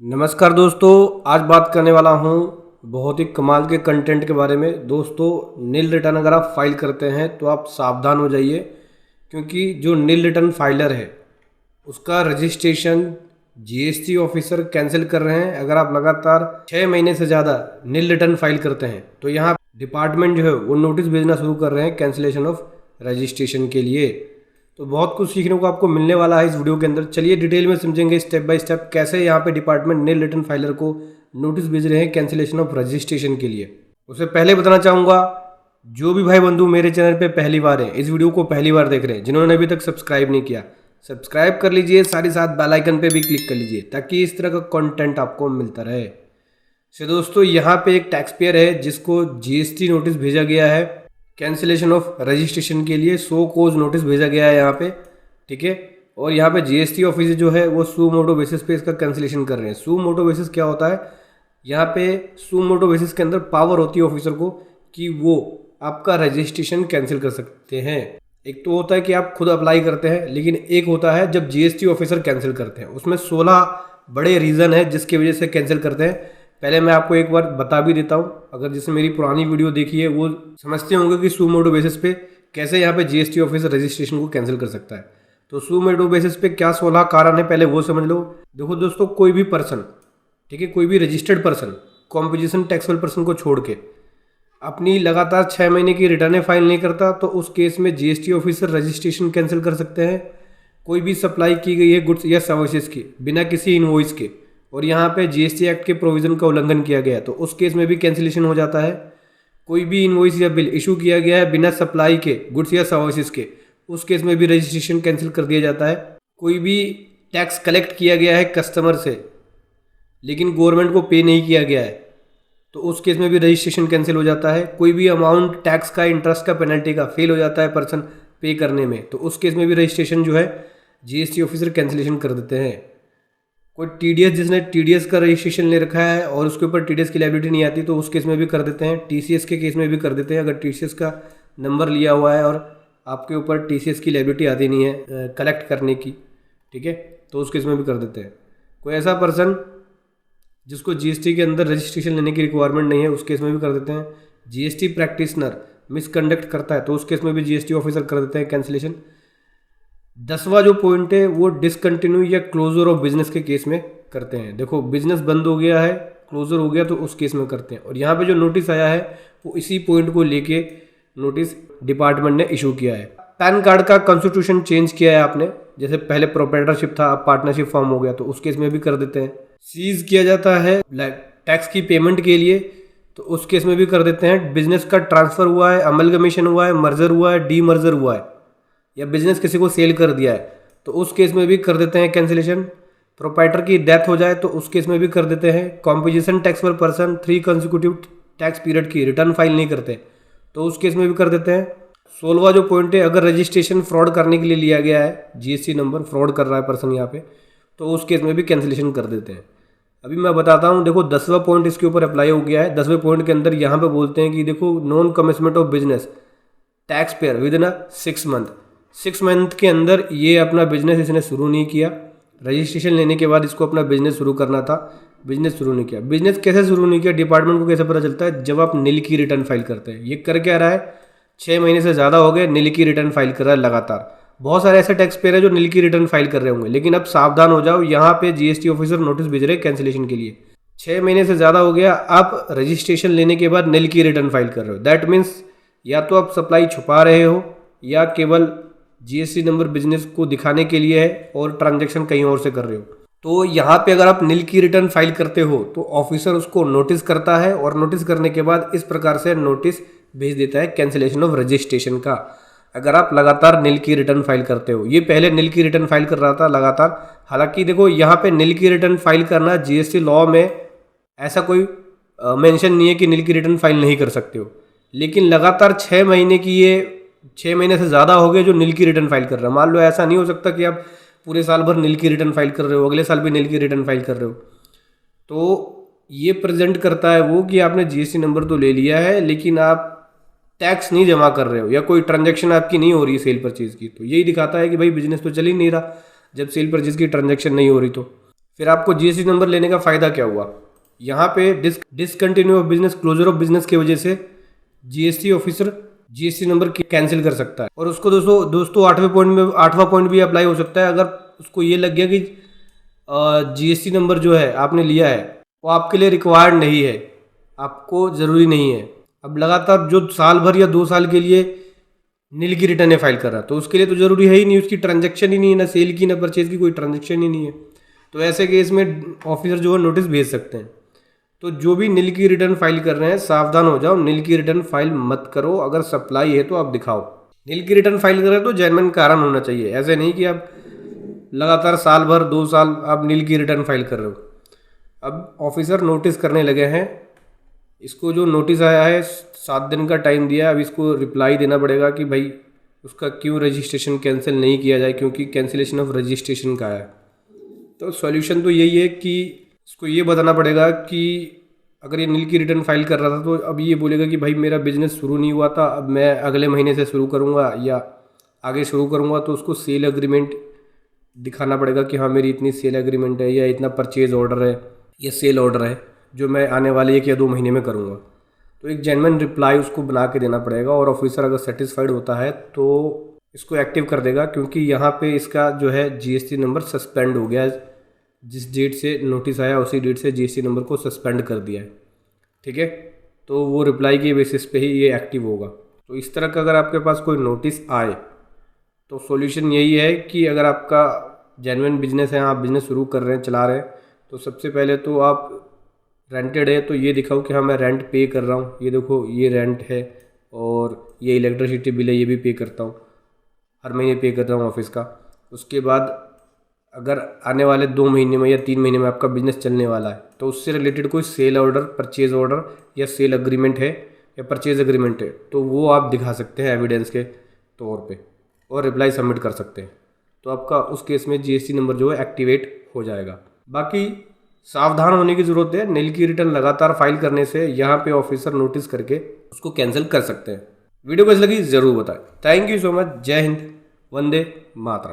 नमस्कार दोस्तों, आज बात करने वाला हूँ बहुत ही कमाल के कंटेंट के बारे में। दोस्तों, नील रिटर्न अगर आप फाइल करते हैं तो आप सावधान हो जाइए, क्योंकि जो नील रिटर्न फाइलर है उसका रजिस्ट्रेशन जीएसटी ऑफिसर कैंसिल कर रहे हैं। अगर आप लगातार 6 महीने से ज़्यादा नील रिटर्न फाइल करते हैं तो यहाँ डिपार्टमेंट जो है वो नोटिस भेजना शुरू कर रहे हैं कैंसिलेशन ऑफ रजिस्ट्रेशन के लिए। तो बहुत कुछ सीखने को आपको मिलने वाला है इस वीडियो के अंदर। चलिए डिटेल में समझेंगे स्टेप बाय स्टेप कैसे यहाँ पे डिपार्टमेंट नील रिटर्न फाइलर को नोटिस भेज रहे हैं कैंसिलेशन ऑफ रजिस्ट्रेशन के लिए। उससे पहले बताना चाहूँगा, जो भी भाई बंधु मेरे चैनल पे पहली बार है, इस वीडियो को पहली बार देख रहे हैं, जिन्होंने अभी तक सब्सक्राइब नहीं किया, सब्सक्राइब कर लीजिए, साथ ही साथ बेल आइकन पे भी क्लिक कर लीजिए ताकि इस तरह का कंटेंट आपको मिलता रहे। तो दोस्तों, यहाँ पे एक टैक्स पेयर है जिसको जीएसटी नोटिस भेजा गया है कैंसिलेशन ऑफ रजिस्ट्रेशन के लिए। सो कोज नोटिस भेजा गया है यहाँ पे, ठीक है। और यहाँ पे जीएसटी ऑफिस जो है वो सू मोटो बेसिस पे इसका कैंसिलेशन कर रहे हैं। सू मोटो बेसिस क्या होता है? यहाँ पे सू मोटो बेसिस के अंदर पावर होती है ऑफिसर को कि वो आपका रजिस्ट्रेशन कैंसिल कर सकते हैं। एक तो होता है कि आप खुद अप्लाई करते हैं, लेकिन एक होता है जब जीएसटी ऑफिसर कैंसिल करते हैं। उसमें 16 बड़े रीज़न है जिसकी वजह से कैंसिल करते हैं। पहले मैं आपको एक बार बता भी देता हूँ, अगर जिसने मेरी पुरानी वीडियो देखी है वो समझते होंगे कि सू मोटो बेसिस पे कैसे यहाँ पे जीएसटी ऑफिसर रजिस्ट्रेशन को कैंसिल कर सकता है। तो सू मोटो बेसिस पे क्या 16 कारण है, पहले वो समझ लो। देखो दोस्तों, कोई भी पर्सन, ठीक है, कोई भी registered person composition taxable person को छोड़ के अपनी लगातार 6 महीने की रिटर्न फाइल नहीं करता तो उस केस में जीएसटी ऑफिसर रजिस्ट्रेशन कैंसिल कर सकते हैं। कोई भी सप्लाई की गई है गुड्स या सर्विसेज की बिना किसी इनवॉइस के, और यहाँ पे जीएसटी एक्ट के प्रोविजन का उल्लंघन किया गया है तो उस केस में भी कैंसिलेशन हो जाता है। कोई भी इनवॉइस या बिल इशू किया गया है बिना सप्लाई के गुड्स या सर्विसेज के, उस केस में भी रजिस्ट्रेशन कैंसिल कर दिया जाता है। कोई भी टैक्स कलेक्ट किया गया है कस्टमर से लेकिन गवर्नमेंट को पे नहीं किया गया है तो उस केस में भी रजिस्ट्रेशन कैंसिल हो जाता है। कोई भी अमाउंट टैक्स का, इंटरेस्ट का, पेनल्टी का फेल हो जाता है पर्सन पे करने में तो उस केस में भी रजिस्ट्रेशन जो है जीएसटी ऑफिसर कैंसिलेशन कर देते हैं। कोई टीडीएस, जिसने टीडीएस का रजिस्ट्रेशन ले रखा है और उसके ऊपर टीडीएस की लायबिलिटी नहीं आती तो उस केस में भी कर देते हैं। टीसीएस के केस में भी कर देते हैं। अगर टीसीएस का नंबर लिया हुआ है और आपके ऊपर टीसीएस की लायबिलिटी आती नहीं है कलेक्ट करने की, ठीक है, तो उस केस में भी कर देते हैं। कोई ऐसा पर्सन जिसको जीएसटी के अंदर रजिस्ट्रेशन लेने की रिक्वायरमेंट नहीं है उस केस में भी कर देते हैं। जीएसटी प्रैक्टिशनर मिसकंडक्ट करता है तो उस केस में भी जीएसटी ऑफिसर कर देते हैं कैंसिलेशन। 10वां जो पॉइंट है वो डिसकंटिन्यू या क्लोजर ऑफ बिजनेस के केस में करते हैं। देखो, बिजनेस बंद हो गया है, क्लोजर हो गया तो उस केस में करते हैं। और यहाँ पे जो नोटिस आया है वो इसी पॉइंट को लेके नोटिस डिपार्टमेंट ने इशू किया है। पैन कार्ड का कॉन्स्टिट्यूशन चेंज किया है आपने, जैसे पहले प्रोप्राइटरशिप था अब पार्टनरशिप फॉर्म हो गया तो उस केस में भी कर देते हैं। सीज किया जाता है टैक्स की पेमेंट के लिए तो उस केस में भी कर देते हैं। बिजनेस का ट्रांसफर हुआ है, अमलगमेशन हुआ है, मर्जर हुआ है, डी मर्जर हुआ है या बिजनेस किसी को सेल कर दिया है तो उस केस में भी कर देते हैं कैंसिलेशन। प्रोप्राइटर की डेथ हो जाए तो उस केस में भी कर देते हैं। Composition taxable person 3 consecutive tax period की रिटर्न फाइल नहीं करते तो उस केस में भी कर देते हैं। 16वां जो पॉइंट है, अगर रजिस्ट्रेशन फ्रॉड करने के लिए लिया गया है, जीएसटी नंबर फ्रॉड कर रहा है पर्सन यहाँ पे, तो उस केस में भी कैंसिलेशन कर देते हैं। अभी मैं बताता हूँ। देखो, 10वां पॉइंट इसके ऊपर अप्लाई हो गया है। 10वें पॉइंट के अंदर यहाँ पे बोलते हैं कि देखो, non commitment of business tax payer with in 6 month, 6 month के अंदर ये अपना बिजनेस इसने शुरू नहीं किया। रजिस्ट्रेशन लेने के बाद इसको अपना बिजनेस शुरू करना था, बिजनेस शुरू नहीं किया। बिजनेस कैसे शुरू नहीं किया, डिपार्टमेंट को कैसे पता चलता है? जब आप नील की रिटर्न फाइल करते हैं। ये कर क्या रहा है? 6 महीने से ज़्यादा हो गए नील की रिटर्न फाइल कर रहा है लगातार। बहुत सारे ऐसे टैक्स पेयर है जो नील की रिटर्न फाइल कर रहे होंगे, लेकिन अब सावधान हो जाओ, यहाँ पे जीएसटी ऑफिसर नोटिस भेज रहे हैं कैंसिलेशन के लिए। 6 महीने से ज़्यादा हो गया, आप रजिस्ट्रेशन लेने के बाद नील की रिटर्न फाइल कर रहे हो। दैट मीन्स या तो आप सप्लाई छुपा रहे हो या केवल जीएसटी नंबर बिजनेस को दिखाने के लिए है और ट्रांजैक्शन कहीं और से कर रहे हो। तो यहाँ पे अगर आप नील की रिटर्न फाइल करते हो तो ऑफिसर उसको नोटिस करता है और नोटिस करने के बाद इस प्रकार से नोटिस भेज देता है कैंसिलेशन ऑफ रजिस्ट्रेशन का। अगर आप लगातार नील की रिटर्न फाइल करते हो, ये पहले नील की रिटर्न फाइल कर रहा था लगातार। हालांकि देखो, यहाँ पे नील की रिटर्न फाइल करना जीएसटी लॉ में ऐसा कोई मेंशन नहीं है कि नील की रिटर्न फाइल नहीं कर सकते हो, लेकिन लगातार 6 महीने की, ये 6 महीने से ज़्यादा हो गए जो नील की रिटर्न फाइल कर रहे हो। मान लो ऐसा नहीं हो सकता कि आप पूरे साल भर नील की रिटर्न फाइल कर रहे हो, अगले साल भी नील की रिटर्न फाइल कर रहे हो। तो ये प्रेजेंट करता है वो कि आपने जीएसटी नंबर तो ले लिया है लेकिन आप टैक्स नहीं जमा कर रहे हो या कोई ट्रांजैक्शन आपकी नहीं हो रही है सेल परचेज की। तो यही दिखाता है कि भाई बिजनेस तो चल ही नहीं रहा जब सेल परचेज की ट्रांजैक्शन नहीं हो रही। तो फिर आपको जीएसटी नंबर लेने का फ़ायदा क्या हुआ? यहाँ पे discontinue of business, closure of business की वजह से GST officer GST number cancel कर सकता है। और उसको दोस्तों 8वां पॉइंट भी अप्लाई हो सकता है। अगर उसको ये लग गया कि जीएसटी नंबर जो है आपने लिया है वो आपके लिए रिक्वायर्ड नहीं है, आपको ज़रूरी नहीं है। अब लगातार जो साल भर या 2 साल के लिए नील की रिटर्न फाइल कर रहा है तो उसके लिए तो ज़रूरी है ही नहीं, उसकी ट्रांजैक्शन ही नहीं है, ना सेल की ना परचेज की कोई ट्रांजैक्शन ही नहीं है। तो ऐसे केस में ऑफिसर जो है नोटिस भेज सकते हैं। तो जो भी नील की रिटर्न फाइल कर रहे हैं सावधान हो जाओ, नील की रिटर्न फाइल मत करो। अगर सप्लाई है तो आप दिखाओ। नील की रिटर्न फाइल कर रहे हैं तो जेन्युइन कारण होना चाहिए। ऐसे नहीं कि आप लगातार साल भर 2 साल आप नील की रिटर्न फाइल कर रहे हो। अब ऑफिसर नोटिस करने लगे हैं। इसको जो नोटिस आया है 7 दिन का टाइम दिया है। अब इसको रिप्लाई देना पड़ेगा कि भाई उसका क्यों रजिस्ट्रेशन कैंसिल नहीं किया जाए, क्योंकि कैंसिलेशन ऑफ रजिस्ट्रेशन का है। तो सॉल्यूशन तो यही है कि इसको ये बताना पड़ेगा कि अगर ये नील की रिटर्न फाइल कर रहा था तो अब ये बोलेगा कि भाई मेरा बिजनेस शुरू नहीं हुआ था, अब मैं अगले महीने से शुरू करूँगा या आगे शुरू करूँगा। तो उसको सेल एग्रीमेंट दिखाना पड़ेगा कि हाँ मेरी इतनी सेल एग्रीमेंट है या इतना परचेज ऑर्डर है या सेल ऑर्डर है जो मैं आने वाले 1 या 2 महीने में करूँगा। तो एक जेन्युइन रिप्लाई उसको बना के देना पड़ेगा। और ऑफिसर अगर सेटिस्फाइड होता है तो इसको एक्टिव कर देगा, क्योंकि यहाँ पे इसका जो है जीएसटी नंबर सस्पेंड हो गया है। जिस डेट से नोटिस आया उसी डेट से जीएसटी नंबर को सस्पेंड कर दिया है। ठीक है, तो वो रिप्लाई के बेसिस पे ही ये एक्टिव होगा। तो इस तरह का अगर आपके पास कोई नोटिस आए तो सॉल्यूशन यही है कि अगर आपका जेन्युइन बिजनेस है, आप बिज़नेस शुरू कर रहे हैं, चला रहे हैं, तो सबसे पहले तो आप रेंटेड है तो ये दिखाओ कि हाँ मैं रेंट पे कर रहा हूँ, ये देखो ये रेंट है और ये इलेक्ट्रिसिटी बिल है ये भी पे करता हूँ, हर महीने पे करता हूँ ऑफिस का। उसके बाद अगर आने वाले 2 महीने में या 3 महीने में आपका बिजनेस चलने वाला है तो उससे रिलेटेड कोई सेल ऑर्डर, परचेज ऑर्डर या सेल एग्रीमेंट है या परचेज एग्रीमेंट है तो वो आप दिखा सकते हैं एविडेंस के तौर पे और रिप्लाई सबमिट कर सकते हैं। तो आपका उस केस में जीएसटी नंबर जो है एक्टिवेट हो जाएगा। बाकी सावधान होने की ज़रूरत है। नील की रिटर्न लगातार फाइल करने से यहाँ पे ऑफिसर नोटिस करके उसको कैंसिल कर सकते हैं। वीडियो कैसी लगी ज़रूर बताएं। Thank you so much. जय हिंद, वंदे मातरम।